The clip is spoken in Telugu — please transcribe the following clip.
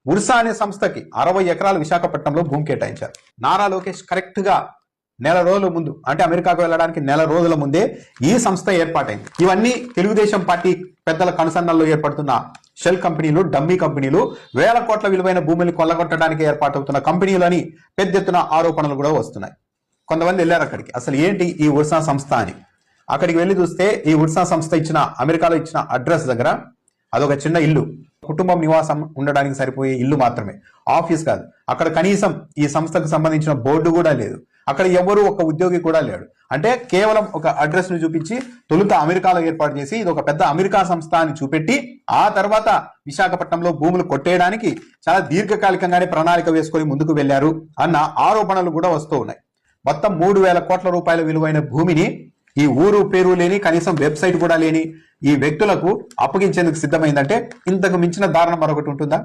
ఉర్సా అనే సంస్థకి 60 ఎకరాలు విశాఖపట్నంలో భూమి కేటాయించారు. నారా లోకేష్ కరెక్ట్ గా నెల రోజుల ముందు, అంటే అమెరికాకు వెళ్ళడానికి నెల రోజుల ముందే ఈ సంస్థ ఏర్పాటైంది. ఇవన్నీ తెలుగుదేశం పార్టీ పెద్దల కనుసన్నల్లో ఏర్పడుతున్న షెల్ కంపెనీలు, డమ్మీ కంపెనీలు, వేల కోట్ల విలువైన భూముల్ని కొల్లగొట్టడానికి ఏర్పాటవుతున్న కంపెనీలని పెద్ద ఎత్తున ఆరోపణలు కూడా వస్తున్నాయి. కొంతమంది వెళ్ళారు అక్కడికి, అసలు ఏంటి ఈ ఉర్సా సంస్థ అని. అక్కడికి వెళ్ళి చూస్తే ఈ ఉర్సా సంస్థ అమెరికాలో ఇచ్చిన అడ్రస్ దగ్గర అదొక చిన్న ఇల్లు, కుటుంబం నివాసం ఉండడానికి సరిపోయే ఇల్లు మాత్రమే, ఆఫీస్ కాదు. అక్కడ కనీసం ఈ సంస్థకు సంబంధించిన బోర్డు కూడా లేదు. అక్కడ ఎవరు ఒక ఉద్యోగి కూడా లేడు. అంటే కేవలం ఒక అడ్రస్ ను చూపించి తొలుత అమెరికాలో ఏర్పాటు చేసి ఇది ఒక పెద్ద అమెరికా సంస్థ అని చూపెట్టి ఆ తర్వాత విశాఖపట్నంలో భూములు కొట్టేయడానికి చాలా దీర్ఘకాలికంగానే ప్రణాళిక వేసుకొని ముందుకు వెళ్లారు అన్న ఆరోపణలు కూడా వస్తూ ఉన్నాయి. మొత్తం 3,000 కోట్ల రూపాయల విలువైన భూమిని ఈ ఊరు పేరు లేని, కనీసం వెబ్సైట్ కూడా లేని ఈ వ్యక్తులకు అప్పగించేందుకు సిద్ధమైందంటే ఇంతకు మించిన దారుణం మరొకటి ఉంటుందా?